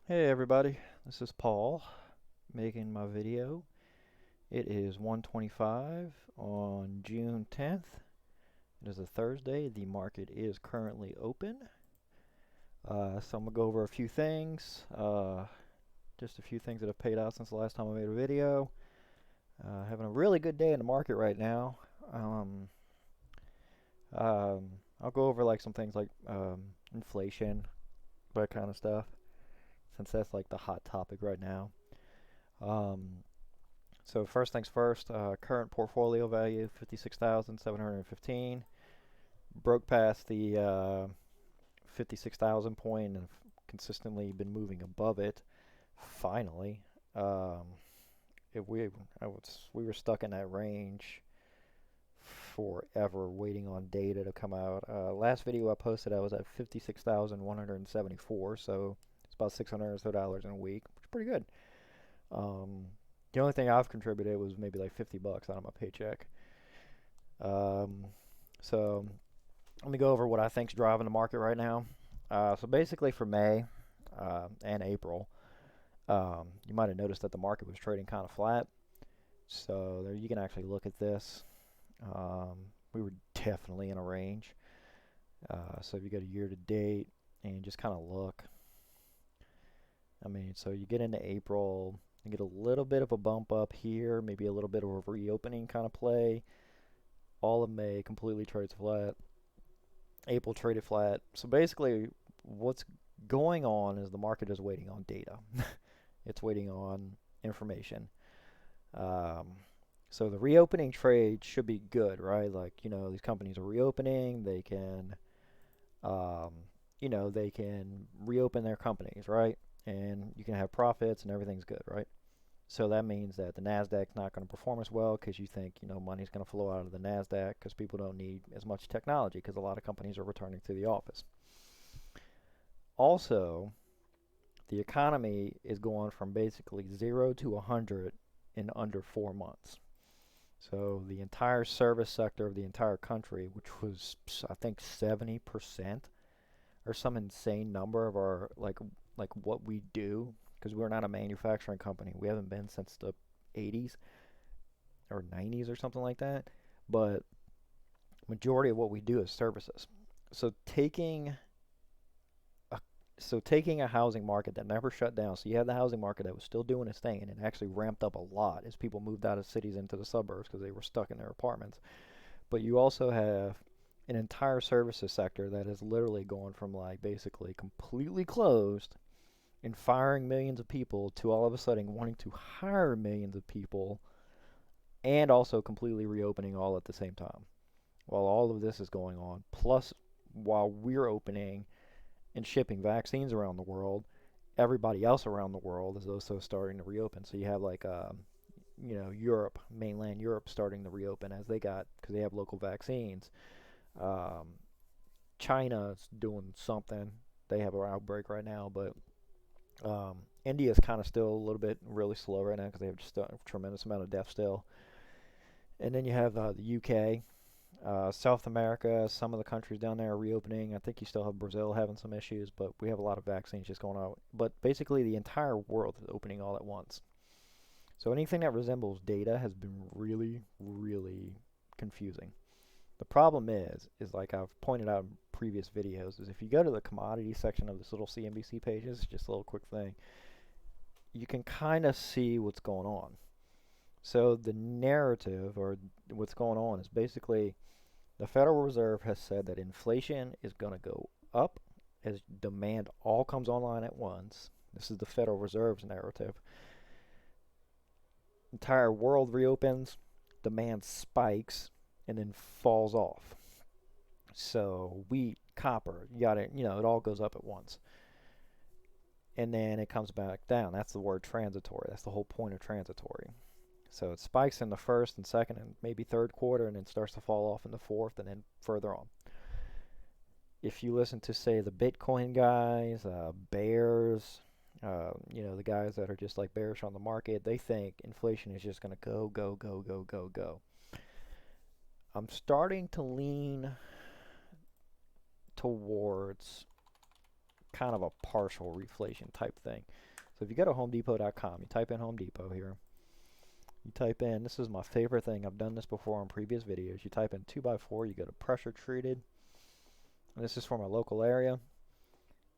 Hey everybody, this is Paul making my video. It is 1:25 on June 10th. It is a Thursday. The market is currently open. So I'm gonna go over a few things, just a few things that have paid out since the last time I made a video. Having a really good day in the market right now. I'll go over like some things like inflation, that kind of stuff, since that's like the hot topic right now. Um, So first things first, current portfolio value 56,715. Broke past the 56,000 point and consistently been moving above it. Finally, um, if we were stuck in that range forever, waiting on data to come out. Last video I posted, I was at 56,174, so it's about $600 in a week, which is pretty good. Um, the only thing I've contributed was maybe like 50 bucks out of my paycheck. Um, so let me go over what I think's driving the market right now. So basically for May and April, you might have noticed that the market was trading kind of flat. So there you can actually look at this. We were definitely in a range. So if you go to year to date and just kind of look, I mean, so you get into April, you get a little bit of a bump up here, maybe a little bit of a reopening kind of play. All of May completely trades flat. April traded flat. So basically, what's going on is the market is waiting on data. It's waiting on information. Um, so the reopening trade should be good, right? Like, these companies are reopening. Um, they can reopen their companies, right? And you can have profits and everything's good, right? So that means that the Nasdaq's not going to perform as well because you think, money's going to flow out of the Nasdaq because people don't need as much technology because a lot of companies are returning to the office. Also, the economy is going from basically 0 to 100 in under 4 months. So the entire service sector of the entire country, which was I think 70% or some insane number of our like what we do, because we're not a manufacturing company. We haven't been since the 80s or 90s or something like that. But majority of what we do is services. So taking a taking a housing market that never shut down. So you had the housing market that was still doing its thing and it actually ramped up a lot as people moved out of cities into the suburbs because they were stuck in their apartments. But you also have an entire services sector that is literally going from like basically completely closed and firing millions of people to all of a sudden wanting to hire millions of people and also completely reopening all at the same time. While all of this is going on, plus while we're opening and shipping vaccines around the world, everybody else around the world is also starting to reopen. So you have like Europe, mainland Europe, starting to reopen as they got because they have local vaccines. Um, China's doing something. They have an outbreak right now, but India's kind of still a little bit really slow right now because they have just a tremendous amount of deaths still. And then you have the UK, South America. Some of the countries down there are reopening. I think you still have Brazil having some issues, but we have a lot of vaccines just going out. But basically, the entire world is opening all at once. So anything that resembles data has been really, really confusing. The problem is like I've pointed out in previous videos, is if you go to the commodity section of this little CNBC pages, just a little quick thing, you can kind of see what's going on. So the narrative or what's going on is basically the Federal Reserve has said that inflation is going to go up as demand all comes online at once. This is the Federal Reserve's narrative. Entire world reopens, demand spikes, and then falls off. So wheat, copper, you got it. It all goes up at once, and then it comes back down. That's the word transitory. That's the whole point of transitory. So it spikes in the first and second and maybe third quarter, and then starts to fall off in the fourth, and then further on. If you listen to, say, the Bitcoin guys, bears, the guys that are just like bearish on the market, they think inflation is just going to go, go, go, go, go, go. I'm starting to lean towards kind of a partial reflation type thing. So if you go to homedepot.com, you type in Home Depot here. You type in, this is my favorite thing, I've done this before on previous videos. You type in 2x4, you go to pressure treated. And this is for my local area.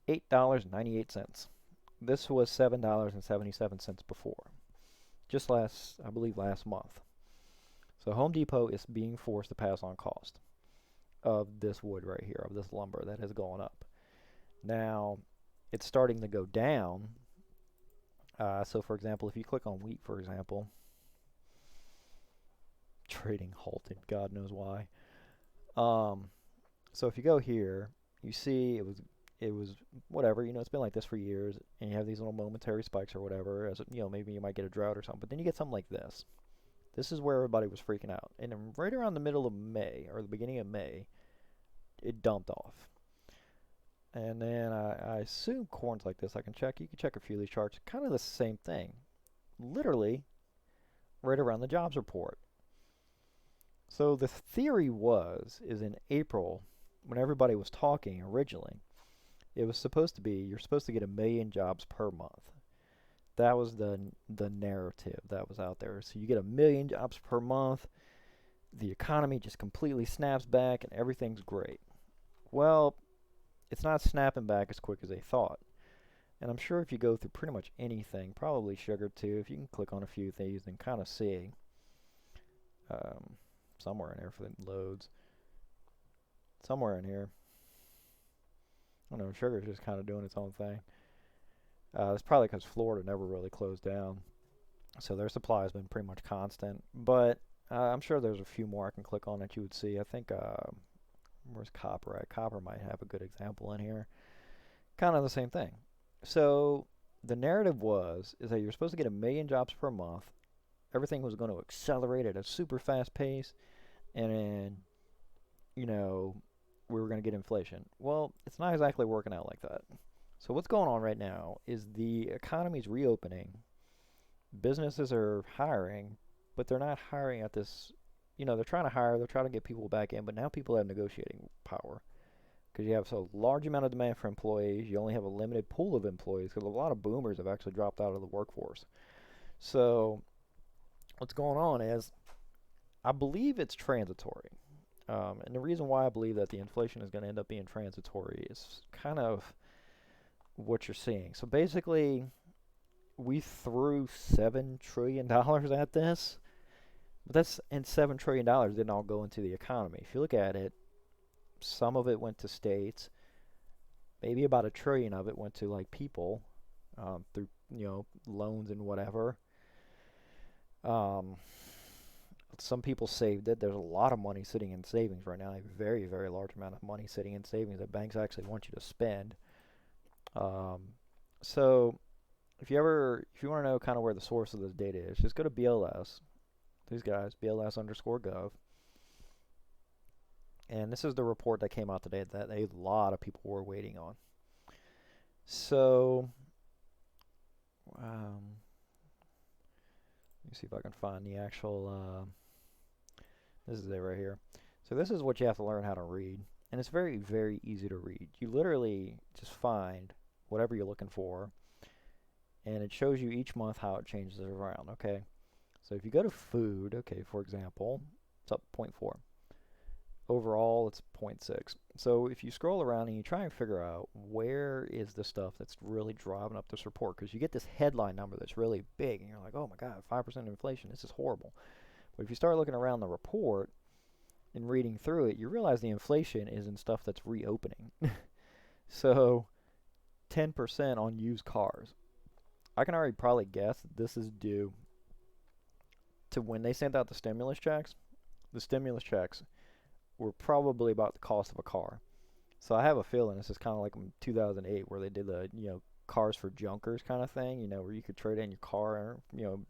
$8.98. This was $7.77 before. Just I believe last month. So Home Depot is being forced to pass on cost of this wood right here, of this lumber that has gone up. Now, it's starting to go down. So for example, if you click on wheat, for example, trading halted, God knows why. So if you go here, you see it was whatever, it's been like this for years, and you have these little momentary spikes or whatever, as maybe you might get a drought or something, but then you get something like this. This is where everybody was freaking out. And then right around the middle of May, or the beginning of May, it dumped off. And then I assume corn's like this. You can check a few of these charts. Kind of the same thing. Literally, right around the jobs report. So the theory is in April, when everybody was talking originally, it was supposed to be, you're supposed to get 1 million jobs per month. That was the narrative that was out there. So you get 1 million jobs per month, the economy just completely snaps back, and everything's great. Well, it's not snapping back as quick as they thought. And I'm sure if you go through pretty much anything, probably sugar too, if you can click on a few things and kind of see, somewhere in there for the loads, somewhere in here, I don't know, sugar's just kind of doing its own thing. It's probably because Florida never really closed down, so their supply has been pretty much constant. But I'm sure there's a few more I can click on that you would see. I think, where's copper at? Copper might have a good example in here. Kind of the same thing. So the narrative is that you're supposed to get 1 million jobs per month. Everything was going to accelerate at a super fast pace, and then, we were going to get inflation. Well, it's not exactly working out like that. So what's going on right now is the economy's reopening. Businesses are hiring, but they're not hiring at this, they're trying to hire, they're trying to get people back in, but now people have negotiating power. Because you have so large amount of demand for employees, you only have a limited pool of employees, because a lot of boomers have actually dropped out of the workforce. So what's going on is, I believe it's transitory. And the reason why I believe that the inflation is going to end up being transitory is kind of what you're seeing. So basically, we threw $7 trillion at this, but $7 trillion didn't all go into the economy. If you look at it, some of it went to states, maybe about $1 trillion of it went to like people, through loans and whatever. Some people saved it. There's a lot of money sitting in savings right now, a very, very large amount of money sitting in savings that banks actually want you to spend. So if you want to know kind of where the source of this data is, just go to BLS, these guys, BLS_gov. And this is the report that came out today that a lot of people were waiting on. So, let me see if I can find the actual, this is it right here. So this is what you have to learn how to read. And it's very, very easy to read. You literally just find whatever you're looking for, and it shows you each month how it changes around, okay? So if you go to food, okay, for example, it's up 0.4. Overall, it's 0.6. So if you scroll around and you try and figure out where is the stuff that's really driving up this report, because you get this headline number that's really big, and you're like, oh my God, 5% inflation, this is horrible. But if you start looking around the report and reading through it, you realize the inflation is in stuff that's reopening. So 10% on used cars. I can already probably guess that this is due to when they sent out the stimulus checks. The stimulus checks were probably about the cost of a car. So I have a feeling this is kind of like in 2008 where they did the, cars for junkers kind of thing, where you could trade in your car,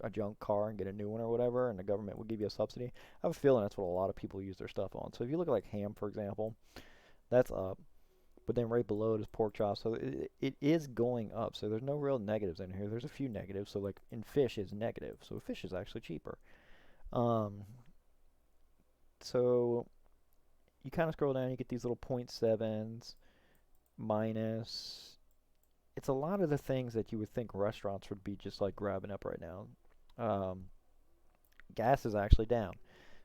a junk car and get a new one or whatever, and the government would give you a subsidy. I have a feeling that's what a lot of people use their stuff on. So if you look at like ham, for example, that's up. But then right below it is pork chops. So it is going up. So there's no real negatives in here. There's a few negatives. So like in fish is negative. So fish is actually cheaper. So you kind of scroll down, you get these little 0.7s, minus, it's a lot of the things that you would think restaurants would be just like grabbing up right now. Um, Gas is actually down.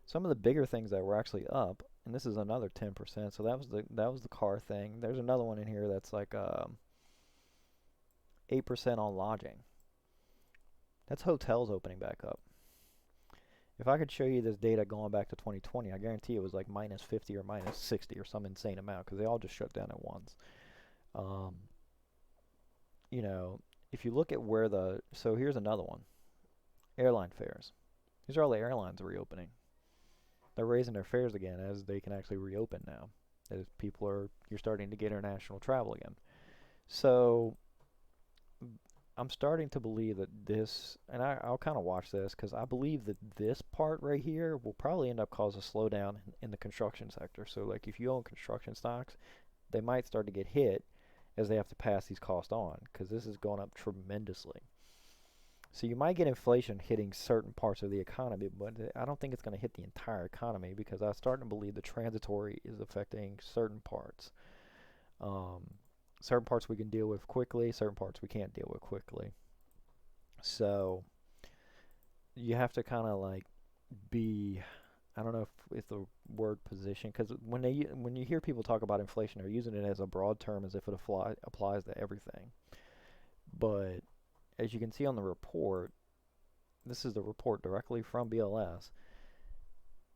Some of the bigger things that were actually up, and this is another 10%. So that was the car thing. There's another one in here that's like 8% on lodging. That's hotels opening back up. If I could show you this data going back to 2020, I guarantee it was like minus 50 or minus 60 or some insane amount because they all just shut down at once. Um, you know, if you look at so here's another one, airline fares. These are all the airlines reopening. They're raising their fares again as they can actually reopen now. As you're starting to get international travel again. So I'm starting to believe that this, and I'll kind of watch this because I believe that this part right here will probably end up cause a slowdown in the construction sector. So like if you own construction stocks, they might start to get hit as they have to pass these costs on because this is going up tremendously. So you might get inflation hitting certain parts of the economy, but I don't think it's going to hit the entire economy because I'm starting to believe the transitory is affecting certain parts. Um, Certain parts we can deal with quickly, certain parts we can't deal with quickly. So you have to kind of like be, I don't know if the word position, because when you hear people talk about inflation, they're using it as a broad term as if it applies to everything. But as you can see on the report, this is the report directly from BLS.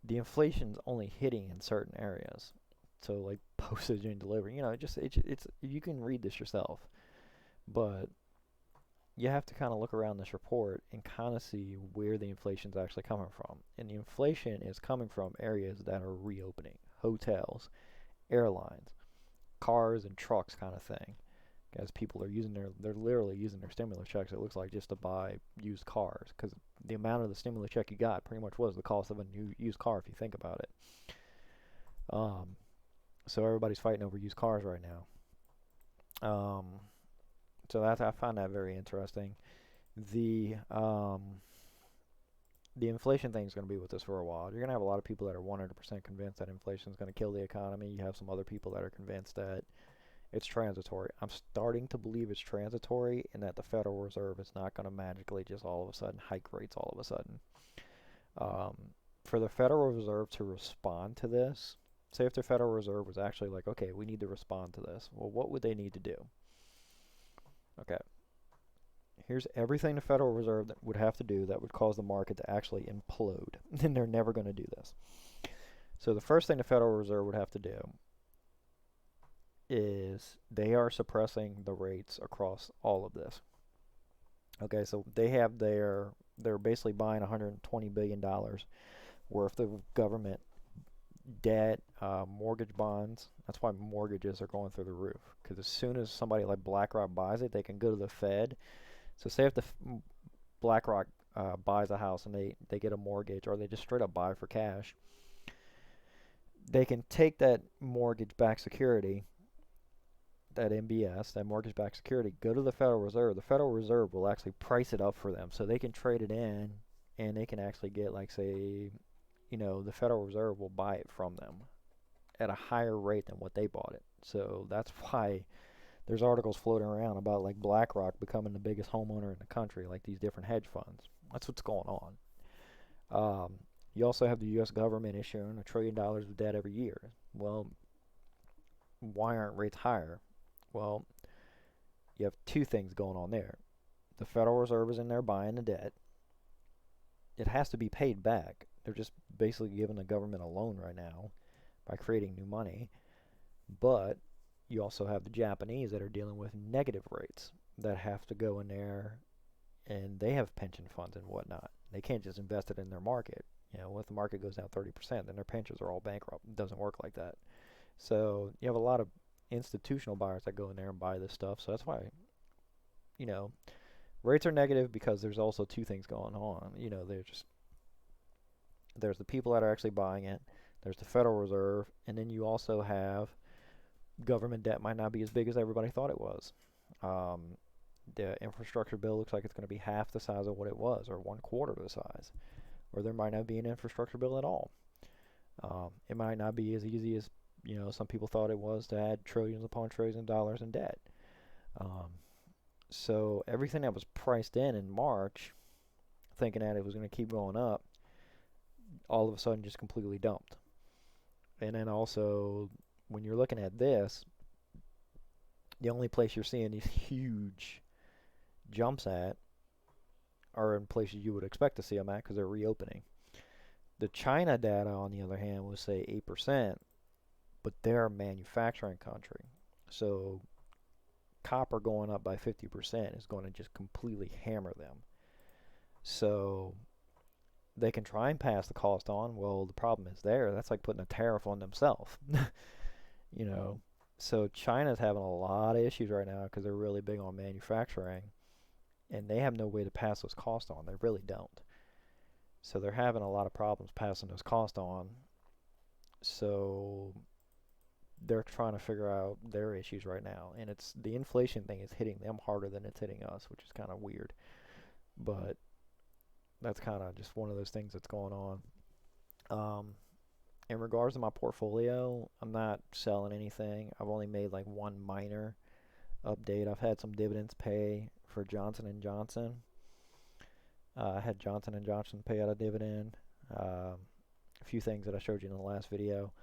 The inflation's only hitting in certain areas. So like postage and delivery, it's you can read this yourself, but you have to kind of look around this report and kind of see where the inflation's actually coming from. And the inflation is coming from areas that are reopening, hotels, airlines, cars and trucks kind of thing. As people are they're literally using their stimulus checks, it looks like, just to buy used cars, because the amount of the stimulus check you got pretty much was the cost of a new used car if you think about it. So everybody's fighting over used cars right now. So I find that very interesting. The the inflation thing is going to be with us for a while. You're going to have a lot of people that are 100% convinced that inflation is going to kill the economy. You have some other people that are convinced that it's transitory. I'm starting to believe it's transitory and that the Federal Reserve is not going to magically just all of a sudden hike rates all of a sudden. For the Federal Reserve to respond to this, say if the Federal Reserve was actually like, okay, we need to respond to this. Well, what would they need to do? Okay. Here's everything the Federal Reserve would have to do that would cause the market to actually implode. And they're never going to do this. So the first thing the Federal Reserve would have to do is they are suppressing the rates across all of this. Okay, so they're basically buying $120 billion worth of government debt, mortgage bonds. That's why mortgages are going through the roof. Because as soon as somebody like BlackRock buys it, they can go to the Fed. So say if BlackRock buys a house and they get a mortgage, or they just straight up buy for cash, they can take that mortgage-backed security, that MBS, that mortgage-backed security, go to the Federal Reserve. The Federal Reserve will actually price it up for them, so they can trade it in, and they can actually get, like, say, the Federal Reserve will buy it from them at a higher rate than what they bought it. So that's why there's articles floating around about like BlackRock becoming the biggest homeowner in the country, like these different hedge funds. That's what's going on. You also have the U.S. government issuing $1 trillion of debt every year. Well, why aren't rates higher? Well, you have two things going on there. The Federal Reserve is in there buying the debt. It has to be paid back. They're just basically giving the government a loan right now by creating new money. But you also have the Japanese that are dealing with negative rates that have to go in there, and they have pension funds and whatnot. They can't just invest it in their market. If the market goes down 30%, then their pensions are all bankrupt. It doesn't work like that. So you have a lot of institutional buyers that go in there and buy this stuff. So that's why, rates are negative, because there's also two things going on. There's the people that are actually buying it. There's the Federal Reserve, and then you also have government debt might not be as big as everybody thought it was. The infrastructure bill looks like it's going to be half the size of what it was, or 1/4 the size. Or there might not be an infrastructure bill at all. It might not be as easy as some people thought it was to add trillions upon trillions of dollars in debt. So everything that was priced in March, thinking that it was going to keep going up, all of a sudden just completely dumped. And then also, when you're looking at this, the only place you're seeing these huge jumps at are in places you would expect to see them at because they're reopening. The China data, on the other hand, would say 8%, but they're a manufacturing country. So copper going up by 50% is going to just completely hammer them. So they can try and pass the cost on. Well, the problem is there. That's like putting a tariff on themselves. you know. So China's having a lot of issues right now because they're really big on manufacturing, and they have no way to pass those costs on. They really don't. So they're having a lot of problems passing those costs on. So they're trying to figure out their issues right now, and it's the inflation thing is hitting them harder than it's hitting us, which is kind of weird. But that's kind of just one of those things that's going on. In regards to my portfolio, I'm not selling anything. I've only made like one minor update. I've had some dividends pay for Johnson and Johnson. I had Johnson and Johnson pay out a dividend. A few things that I showed you in the last video.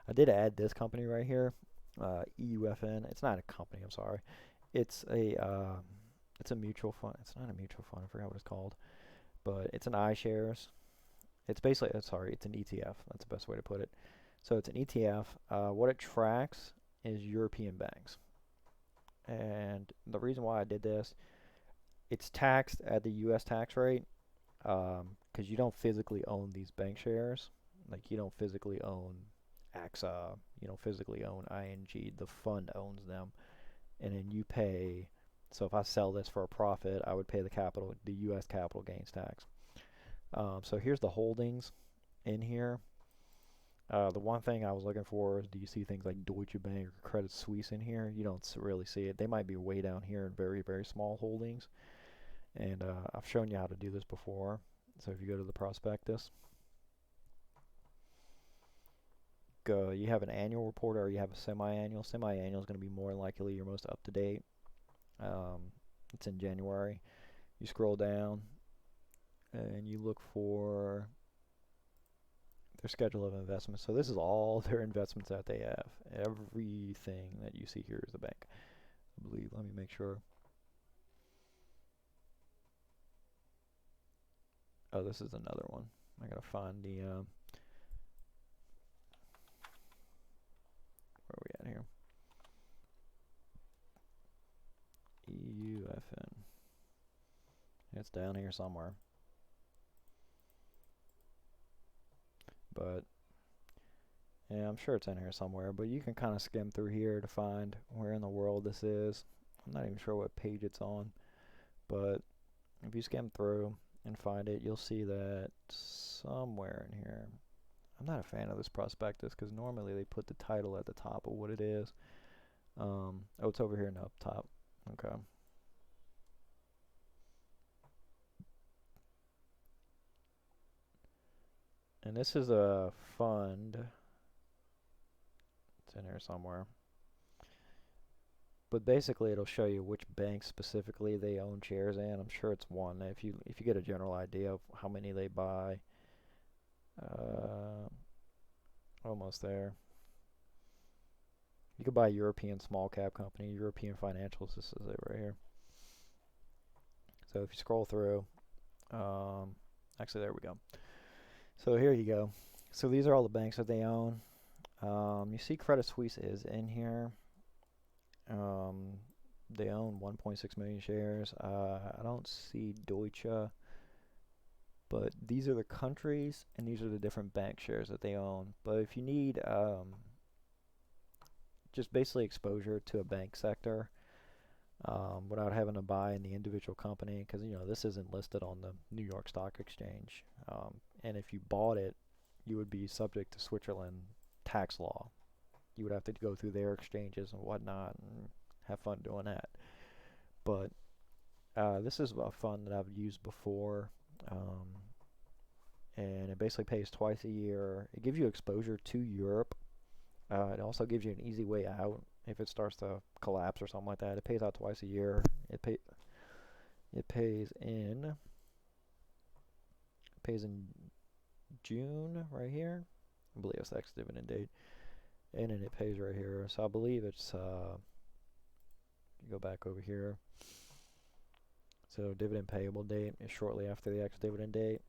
I did add this company right here, EUFN. It's not a company. I'm sorry. It's a mutual fund. It's not a mutual fund. I forgot what it's called, but it's an iShares. It's basically, sorry, it's an ETF. That's the best way to put it. So it's an ETF. What it tracks is European banks. And the reason why I did this, it's taxed at the U.S. tax rate because you don't physically own these bank shares. Like you don't physically own AXA. You don't physically own ING. The fund owns them. And then you pay. So if I sell this for a profit, I would pay the U.S. capital gains tax. So here's the holdings in here. The one thing I was looking for is, do you see things like Deutsche Bank or Credit Suisse in here? You don't really see it. They might be way down here in very, very small holdings. And I've shown you how to do this before. So if you go to the prospectus, you have an annual report or you have a semi-annual. Semi-annual is going to be more likely your most up-to-date. It's in January. You scroll down and you look for their schedule of investments. So this is all their investments that they have. Everything that you see here is the bank. I believe. Let me make sure. Oh, this is another one. I gotta find the where are we at here? EUFN. It's down here somewhere. But yeah, I'm sure it's in here somewhere. But you can kind of skim through here to find where in the world this is. I'm not even sure what page it's on. But if you skim through and find it, you'll see that somewhere in here. I'm not a fan of this prospectus because normally they put the title at the top of what it is. Oh, it's over here in the up top. Okay. And this is a fund. It's in here somewhere. But basically it'll show you which banks specifically they own shares in. I'm sure it's one. If you get a general idea of how many they buy. Almost there. You could buy European small cap company, European financials. This is it right here. So if you scroll through, actually there we go. So here you go. So these are all the banks that they own. You see Credit Suisse is in here. They own 1.6 million shares. I don't see Deutsche, but these are the countries and these are the different bank shares that they own. But if you need just basically exposure to a bank sector without having to buy in the individual company, because this isn't listed on the New York Stock Exchange, and if you bought it, you would be subject to Switzerland tax law. You would have to go through their exchanges and whatnot and have fun doing that. But this is a fund that I've used before, and it basically pays twice a year. It gives you exposure to Europe. It also gives you an easy way out if it starts to collapse or something like that. It pays out twice a year. It pays in June right here. I believe it's the ex-dividend date. And then it pays right here. So I believe it's, go back over here. So dividend payable date is shortly after the ex-dividend date.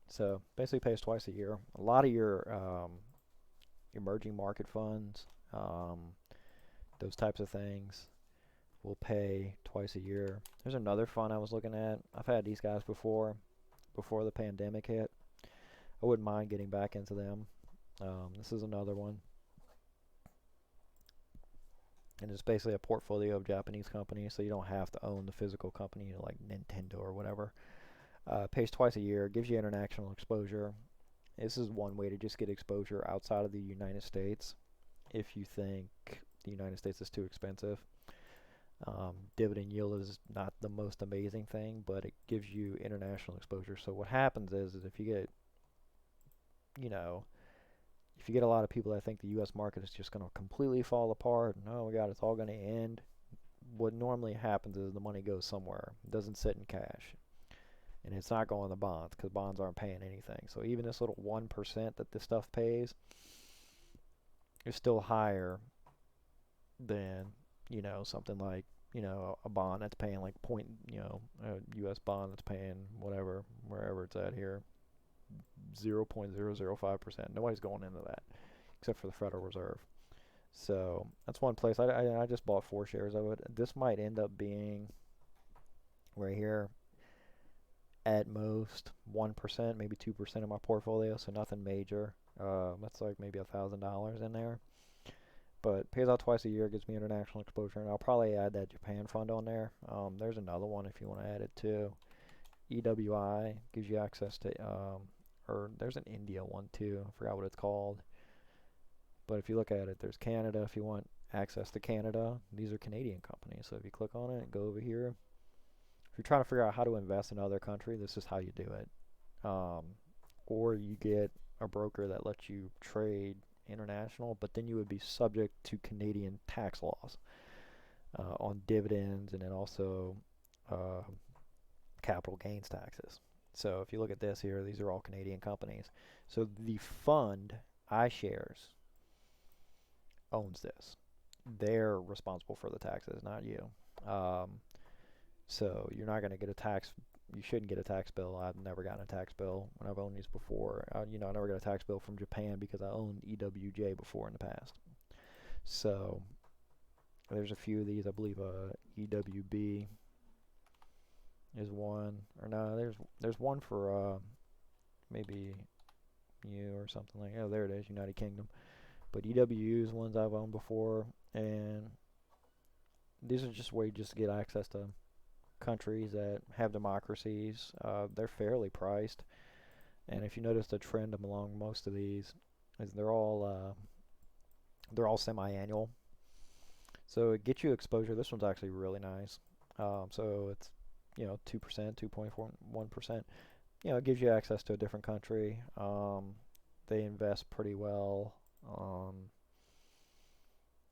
So basically pays twice a year. A lot of your emerging market funds, those types of things, will pay twice a year. There's another fund I was looking at. I've had these guys before the pandemic hit. I wouldn't mind getting back into them. This is another one. And it's basically a portfolio of Japanese companies, so you don't have to own the physical company like Nintendo or whatever. Pays twice a year, gives you international exposure. This is one way to just get exposure outside of the United States if you think the United States is too expensive. Dividend yield is not the most amazing thing, but it gives you international exposure. So what happens is if you get, if you get a lot of people that think the U.S. market is just going to completely fall apart, no, my God, it's all going to end. What normally happens is the money goes somewhere. It doesn't sit in cash. And it's not going to bonds because bonds aren't paying anything. So even this little 1% that this stuff pays is still higher than, something like, a bond that's paying like a U.S. bond that's paying whatever, wherever it's at here, 0.005%. Nobody's going into that except for the Federal Reserve. So that's one place. I just bought 4 shares of it. This might end up being right here at most 1%, maybe 2% of my portfolio, so nothing major. That's like maybe $1,000 in there. But pays out twice a year, gives me international exposure, and I'll probably add that Japan fund on there. There's another one if you want to add it too. EWI gives you access to, or there's an India one too. I forgot what it's called. But if you look at it, there's Canada if you want access to Canada. These are Canadian companies. So if you click on it and go over here, if you're trying to figure out how to invest in another country, this is how you do it. Or you get a broker that lets you trade international, but then you would be subject to Canadian tax laws on dividends and then also capital gains taxes. So if you look at this here, these are all Canadian companies. So the fund, iShares, owns this. They're responsible for the taxes, not you. So you're not going to get a tax. You shouldn't get a tax bill. I've never gotten a tax bill when I've owned these before. I never got a tax bill from Japan because I owned EWJ before in the past. So there's a few of these. I believe EWB is one. Or no, there's one for maybe you or something like. Oh, there it is, United Kingdom. But EWU is ones I've owned before, and these are just ways just to get access to countries that have democracies. They're fairly priced, and if you notice the trend along most of these, is they're all semi-annual. So it gets you exposure. This one's actually really nice. So it's 2%, 2.41%. It gives you access to a different country. They invest pretty well.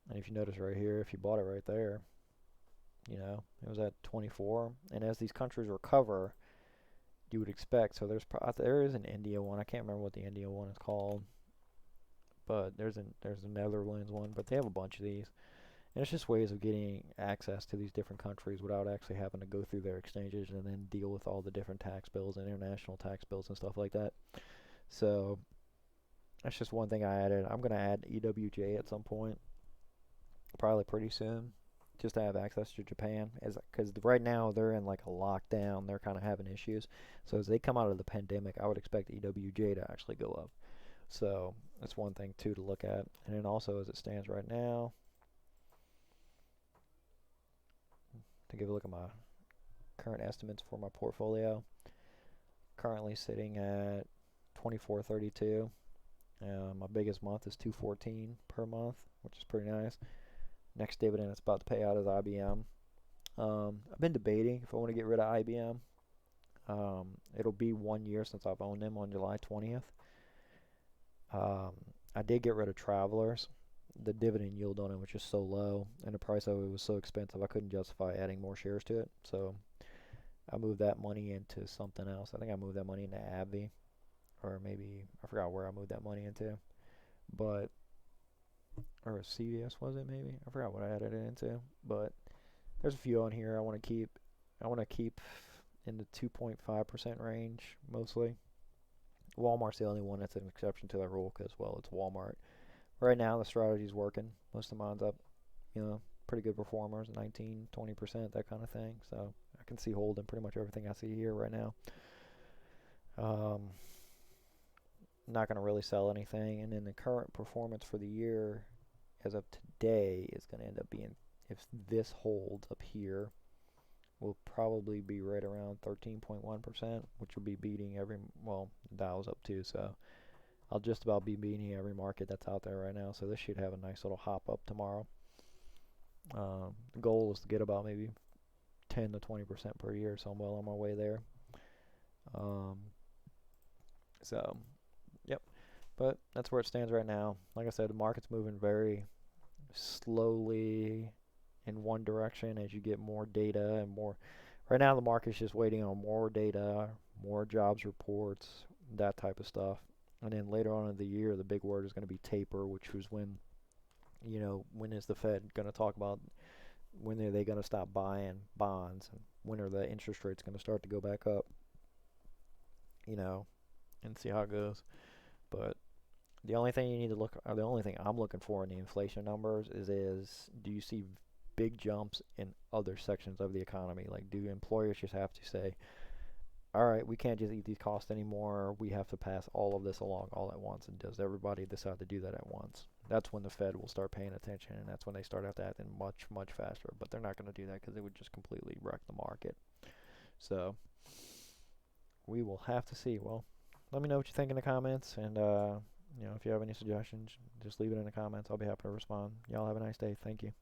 And if you notice right here, if you bought it right there, it was at 24. And as these countries recover, you would expect. So there is an India one. I can't remember what the India one is called, but there's a Netherlands one. But they have a bunch of these, and it's just ways of getting access to these different countries without actually having to go through their exchanges and then deal with all the different tax bills and international tax bills and stuff like that. So that's just one thing I added. I'm gonna add EWJ at some point, probably pretty soon, just to have access to Japan, because right now they're in like a lockdown. They're kind of having issues. So as they come out of the pandemic, I would expect EWJ to actually go up. So that's one thing too to look at. And then also as it stands right now, to give a look at my current estimates for my portfolio, currently sitting at 2432. My biggest month is 214 per month, which is pretty nice. Next dividend it's about to pay out is IBM. I've been debating if I want to get rid of IBM. It'll be 1 year since I've owned them on July 20th. I did get rid of Travelers. The dividend yield on it was just so low, and the price of it was so expensive I couldn't justify adding more shares to it. So I moved that money into something else. I think I moved that money into AbbVie, or maybe I forgot where I moved that money into, but or CVS was it maybe? I forgot what I added it into, but there's a few on here I want to keep. I want to keep in the 2.5% range mostly. Walmart's the only one that's an exception to that rule because, well, it's Walmart. Right now, the strategy's working. Most of mine's up, pretty good performers, 19, 20%, that kind of thing. So I can see holding pretty much everything I see here right now. Not going to really sell anything. And then the current performance for the year as of today is going to end up being, if this holds up here, will probably be right around 13.1%, which will be beating the Dow's up too, so I'll just about be beating every market that's out there right now, so this should have a nice little hop up tomorrow. The goal is to get about maybe 10 to 20% per year, so I'm well on my way there. So, yep, but that's where it stands right now. Like I said, the market's moving very slowly in one direction as you get more data and more. Right now, the market's just waiting on more data, more jobs reports, that type of stuff. And then later on in the year, the big word is going to be taper, which was when, when is the Fed going to talk about when are they going to stop buying bonds and when are the interest rates going to start to go back up, and see how it goes. But the only thing you need to the only thing I'm looking for in the inflation numbers is do you see big jumps in other sections of the economy? Like, do employers just have to say, all right, we can't just eat these costs anymore. We have to pass all of this along all at once. And does everybody decide to do that at once? That's when the Fed will start paying attention, and that's when they start out acting much, much faster. But they're not going to do that because it would just completely wreck the market. So we will have to see. Well, let me know what you think in the comments, and if you have any suggestions, just leave it in the comments. I'll be happy to respond. Y'all have a nice day. Thank you.